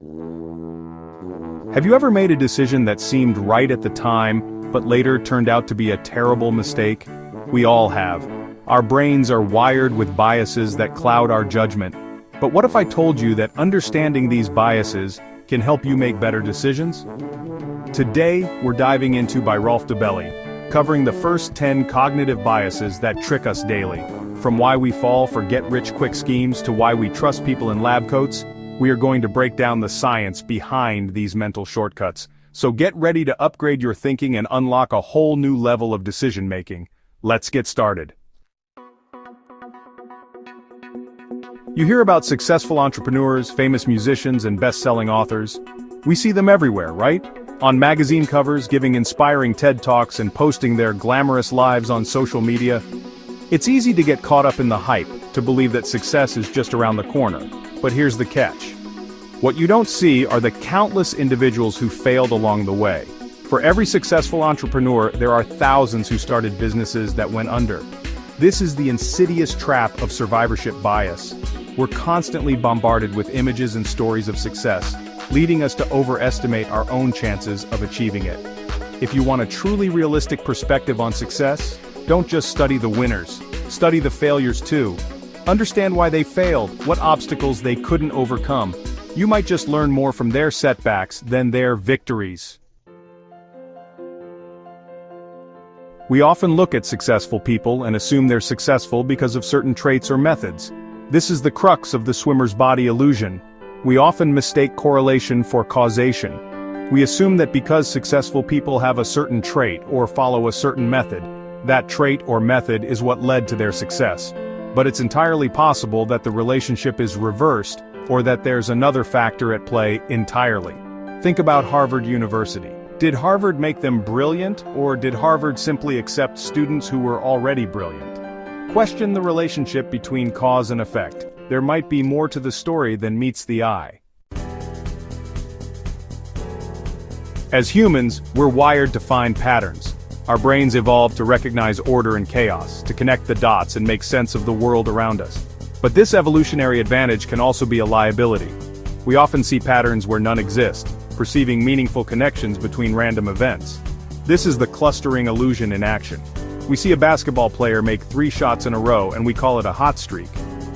Have you ever made a decision that seemed right at the time, but later turned out to be a terrible mistake? We all have. Our brains are wired with biases that cloud our judgment. But what if I told you that understanding these biases can help you make better decisions? Today, we're diving into by Rolf Dobelli, covering the first 10 cognitive biases that trick us daily. From why we fall for get-rich-quick schemes to why we trust people in lab coats, we are going to break down the science behind these mental shortcuts. So get ready to upgrade your thinking and unlock a whole new level of decision-making. Let's get started. You hear about successful entrepreneurs, famous musicians, and best-selling authors. We see them everywhere, right? On magazine covers, giving inspiring TED Talks and posting their glamorous lives on social media. It's easy to get caught up in the hype, to believe that success is just around the corner. But here's the catch. What you don't see are the countless individuals who failed along the way. For every successful entrepreneur, there are thousands who started businesses that went under. This is the insidious trap of survivorship bias. We're constantly bombarded with images and stories of success, leading us to overestimate our own chances of achieving it. If you want a truly realistic perspective on success, don't just study the winners, study the failures too. Understand why they failed, what obstacles they couldn't overcome. You might just learn more from their setbacks than their victories. We often look at successful people and assume they're successful because of certain traits or methods. This is the crux of the swimmer's body illusion. We often mistake correlation for causation. We assume that because successful people have a certain trait or follow a certain method, that trait or method is what led to their success. But it's entirely possible that the relationship is reversed, or that there's another factor at play entirely. Think about Harvard University. Did Harvard make them brilliant, or did Harvard simply accept students who were already brilliant? Question the relationship between cause and effect. There might be more to the story than meets the eye. As humans, we're wired to find patterns. Our brains evolved to recognize order and chaos, to connect the dots and make sense of the world around us. But this evolutionary advantage can also be a liability. We often see patterns where none exist, perceiving meaningful connections between random events. This is the clustering illusion in action. We see a basketball player make 3 shots in a row and we call it a hot streak,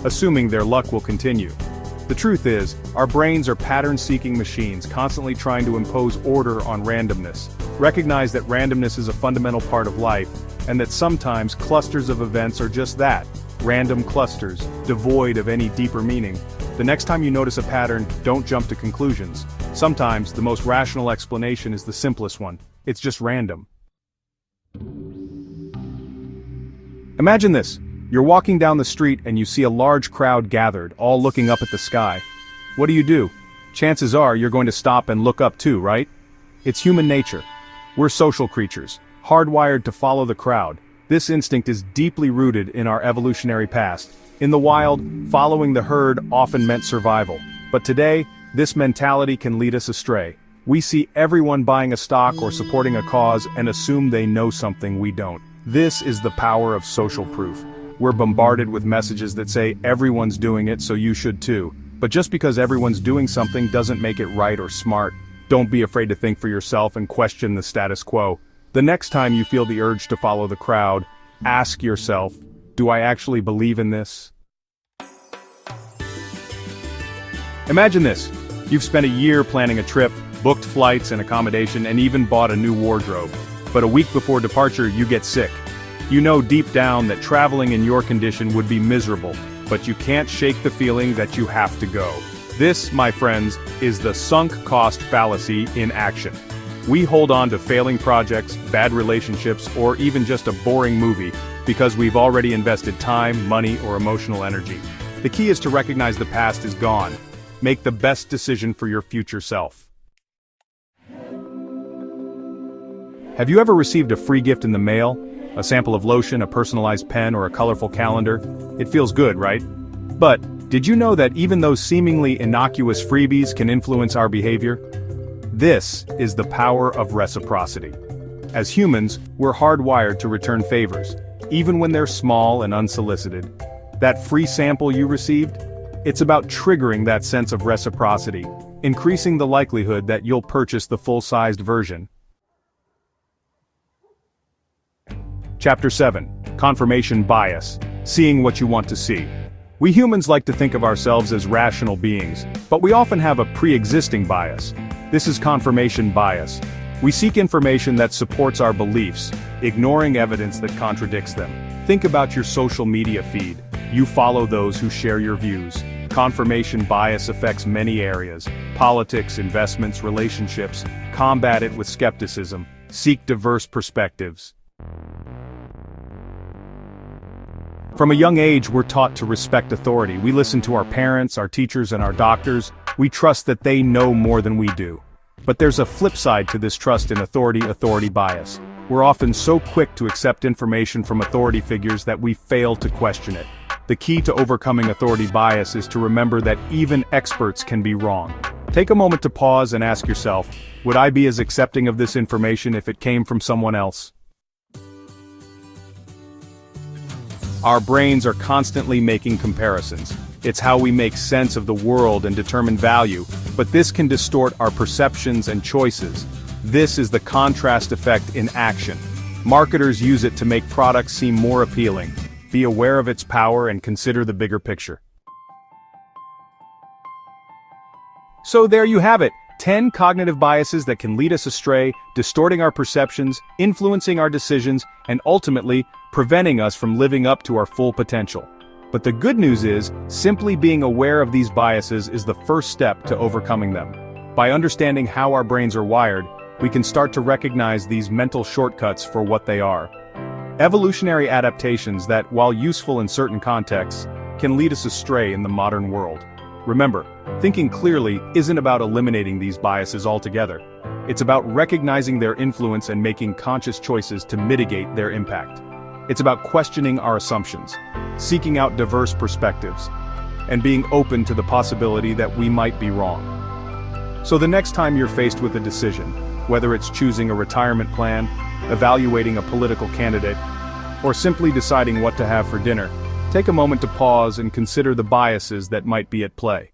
assuming their luck will continue. The truth is, our brains are pattern-seeking machines constantly trying to impose order on randomness. Recognize that randomness is a fundamental part of life, and that sometimes clusters of events are just that, random clusters, devoid of any deeper meaning. The next time you notice a pattern, don't jump to conclusions. Sometimes, the most rational explanation is the simplest one. It's just random. Imagine this. You're walking down the street and you see a large crowd gathered, all looking up at the sky. What do? Chances are you're going to stop and look up too, right? It's human nature. We're social creatures, hardwired to follow the crowd. This instinct is deeply rooted in our evolutionary past. In the wild, following the herd often meant survival. But today, this mentality can lead us astray. We see everyone buying a stock or supporting a cause and assume they know something we don't. This is the power of social proof. We're bombarded with messages that say everyone's doing it, so you should too. But just because everyone's doing something doesn't make it right or smart. Don't be afraid to think for yourself and question the status quo. The next time you feel the urge to follow the crowd, ask yourself, do I actually believe in this? Imagine this. You've spent a year planning a trip, booked flights and accommodation, and even bought a new wardrobe. But a week before departure, you get sick. You know deep down that traveling in your condition would be miserable, but you can't shake the feeling that you have to go. This, my friends, is the sunk cost fallacy in action. We hold on to failing projects, bad relationships, or even just a boring movie because we've already invested time, money, or emotional energy. The key is to recognize the past is gone. Make the best decision for your future self. Have you ever received a free gift in the mail? A sample of lotion, a personalized pen, or a colorful calendar? It feels good, right? But, did you know that even those seemingly innocuous freebies can influence our behavior? This is the power of reciprocity. As humans, we're hardwired to return favors, even when they're small and unsolicited. That free sample you received? It's about triggering that sense of reciprocity. increasing the likelihood that you'll purchase the full-sized version. Chapter 7. Confirmation Bias. Seeing what you want to see. We humans like to think of ourselves as rational beings, but we often have a pre-existing bias. This is confirmation bias. We seek information that supports our beliefs, ignoring evidence that contradicts them. Think about your social media feed. You follow those who share your views. Confirmation bias affects many areas: politics, investments, relationships. Combat it with skepticism. Seek diverse perspectives. From a young age, we're taught to respect authority. We listen to our parents, our teachers, and our doctors. We trust that they know more than we do. But there's a flip side to this trust in authority bias. We're often so quick to accept information from authority figures that we fail to question it. The key to overcoming authority bias is to remember that even experts can be wrong. Take a moment to pause and ask yourself, would I be as accepting of this information if it came from someone else? Our brains are constantly making comparisons. It's how we make sense of the world and determine value, but this can distort our perceptions and choices. This is the contrast effect in action. Marketers use it to make products seem more appealing. Be aware of its power and consider the bigger picture. So there you have it. 10 cognitive biases that can lead us astray, distorting our perceptions, influencing our decisions, and ultimately, preventing us from living up to our full potential. But the good news is, simply being aware of these biases is the first step to overcoming them. By understanding how our brains are wired, we can start to recognize these mental shortcuts for what they are. Evolutionary adaptations that, while useful in certain contexts, can lead us astray in the modern world. Remember, thinking clearly isn't about eliminating these biases altogether. It's about recognizing their influence and making conscious choices to mitigate their impact. It's about questioning our assumptions, seeking out diverse perspectives, and being open to the possibility that we might be wrong. So the next time you're faced with a decision, whether it's choosing a retirement plan, evaluating a political candidate, or simply deciding what to have for dinner, take a moment to pause and consider the biases that might be at play.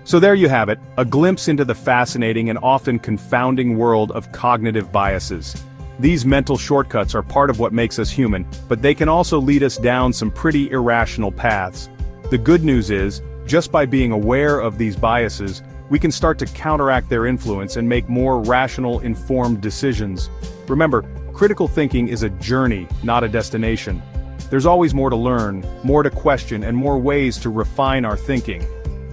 So there you have it, a glimpse into the fascinating and often confounding world of cognitive biases. These mental shortcuts are part of what makes us human, but they can also lead us down some pretty irrational paths. The good news is, just by being aware of these biases, we can start to counteract their influence and make more rational, informed decisions. Remember, critical thinking is a journey, not a destination. There's always more to learn, more to question, and more ways to refine our thinking.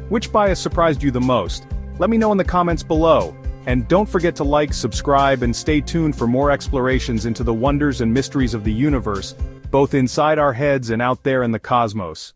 Which bias surprised you the most? Let me know in the comments below. And don't forget to like, subscribe, and stay tuned for more explorations into the wonders and mysteries of the universe, both inside our heads and out there in the cosmos.